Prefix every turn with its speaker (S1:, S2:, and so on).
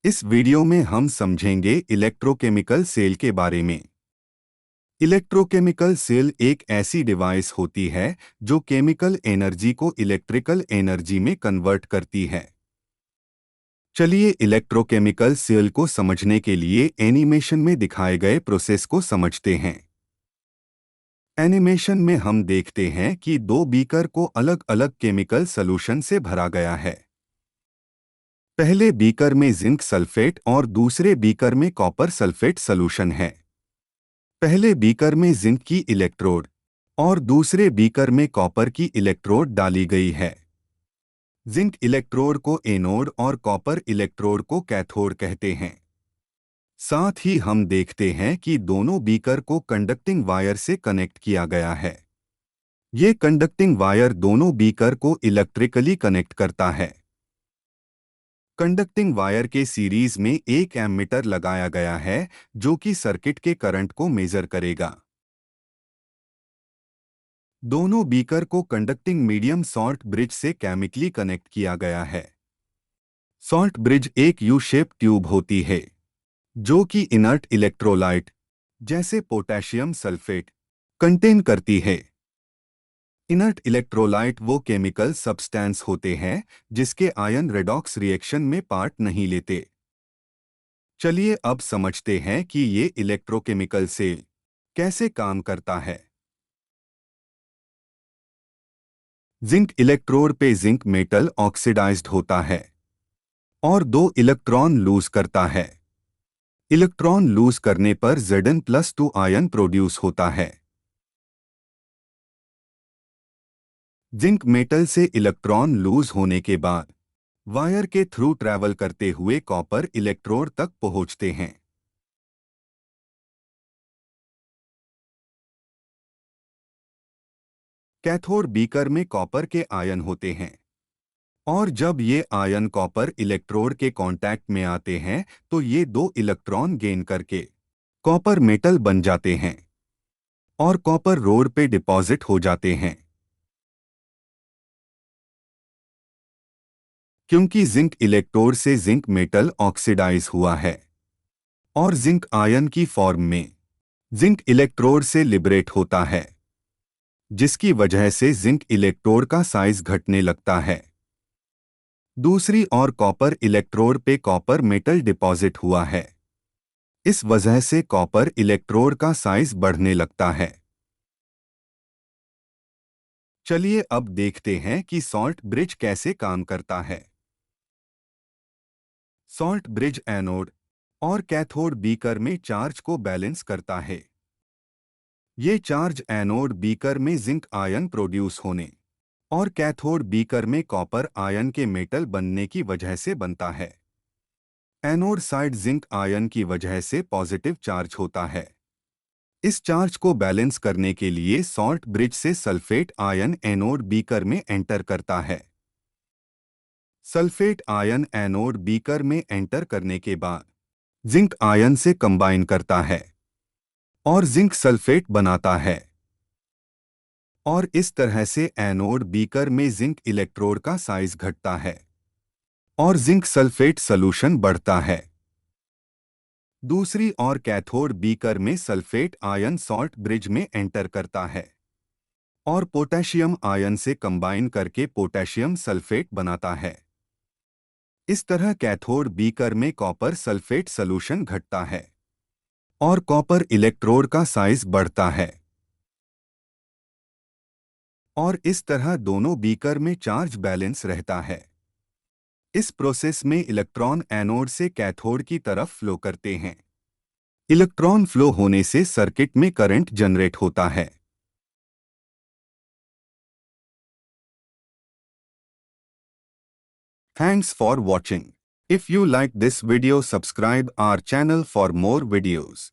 S1: इस वीडियो में हम समझेंगे इलेक्ट्रोकेमिकल सेल के बारे में। इलेक्ट्रोकेमिकल सेल एक ऐसी डिवाइस होती है जो केमिकल एनर्जी को इलेक्ट्रिकल एनर्जी में कन्वर्ट करती है। चलिए इलेक्ट्रोकेमिकल सेल को समझने के लिए एनिमेशन में दिखाए गए प्रोसेस को समझते हैं। एनिमेशन में हम देखते हैं कि दो बीकर को अलग अलग केमिकल सॉल्यूशन से भरा गया है। पहले बीकर में जिंक सल्फेट और दूसरे बीकर में कॉपर सल्फेट सॉल्यूशन है। पहले बीकर में जिंक की इलेक्ट्रोड और दूसरे बीकर में कॉपर की इलेक्ट्रोड डाली गई है। जिंक इलेक्ट्रोड को एनोड और कॉपर इलेक्ट्रोड को कैथोड कहते हैं। साथ ही हम देखते हैं कि दोनों बीकर को कंडक्टिंग वायर से कनेक्ट किया गया है। ये कंडक्टिंग वायर दोनों बीकर को इलेक्ट्रिकली कनेक्ट करता है। कंडक्टिंग वायर के सीरीज में एक एमीटर लगाया गया है जो कि सर्किट के करंट को मेजर करेगा। दोनों बीकर को कंडक्टिंग मीडियम सॉल्ट ब्रिज से केमिकली कनेक्ट किया गया है। सॉल्ट ब्रिज एक यू शेप ट्यूब होती है जो कि इनर्ट इलेक्ट्रोलाइट जैसे पोटेशियम सल्फेट कंटेन करती है। इनर्ट इलेक्ट्रोलाइट वो केमिकल सब्सटेंस होते हैं जिसके आयन रेडॉक्स रिएक्शन में पार्ट नहीं लेते। चलिए अब समझते हैं कि ये इलेक्ट्रोकेमिकल सेल कैसे काम करता है। जिंक इलेक्ट्रोड पे जिंक मेटल ऑक्सीडाइज्ड होता है और दो इलेक्ट्रॉन लूज करता है। इलेक्ट्रॉन लूज करने पर Zn+2 आयन प्रोड्यूस होता है। जिंक मेटल से इलेक्ट्रॉन लूज होने के बाद वायर के थ्रू ट्रैवल करते हुए कॉपर इलेक्ट्रोड तक पहुंचते हैं। कैथोड बीकर में कॉपर के आयन होते हैं और जब ये आयन कॉपर इलेक्ट्रोड के कांटेक्ट में आते हैं तो ये दो इलेक्ट्रॉन गेन करके कॉपर मेटल बन जाते हैं और कॉपर रोड पे डिपॉजिट हो जाते हैं। क्योंकि जिंक इलेक्ट्रोड से जिंक मेटल ऑक्सीडाइज हुआ है और जिंक आयन की फॉर्म में जिंक इलेक्ट्रोड से लिबरेट होता है, जिसकी वजह से जिंक इलेक्ट्रोड का साइज घटने लगता है। दूसरी ओर कॉपर इलेक्ट्रोड पे कॉपर मेटल डिपॉजिट हुआ है। इस वजह से कॉपर इलेक्ट्रोड का साइज बढ़ने लगता है। चलिए अब देखते हैं कि सॉल्ट ब्रिज कैसे काम करता है। सॉल्ट ब्रिज एनोड और कैथोड बीकर में चार्ज को बैलेंस करता है। ये चार्ज एनोड बीकर में जिंक आयन प्रोड्यूस होने और कैथोड बीकर में कॉपर आयन के मेटल बनने की वजह से बनता है। एनोड साइड जिंक आयन की वजह से पॉजिटिव चार्ज होता है। इस चार्ज को बैलेंस करने के लिए सॉल्ट ब्रिज से सल्फेट आयन एनोड बीकर में एंटर करता है। सल्फेट आयन एनोड बीकर में एंटर करने के बाद जिंक आयन से कंबाइन करता है और जिंक सल्फेट बनाता है और इस तरह से एनोड बीकर में जिंक इलेक्ट्रोड का साइज घटता है और जिंक सल्फेट सॉल्यूशन बढ़ता है। दूसरी ओर कैथोड बीकर में सल्फेट आयन सॉल्ट ब्रिज में एंटर करता है और पोटेशियम आयन से कंबाइन करके पोटेशियम सल्फेट बनाता है। इस तरह कैथोड बीकर में कॉपर सल्फेट सॉल्यूशन घटता है और कॉपर इलेक्ट्रोड का साइज बढ़ता है और इस तरह दोनों बीकर में चार्ज बैलेंस रहता है। इस प्रोसेस में इलेक्ट्रॉन एनोड से कैथोड की तरफ फ्लो करते हैं। इलेक्ट्रॉन फ्लो होने से सर्किट में करंट जनरेट होता है। Thanks for watching. If you like this video, subscribe our channel for more videos.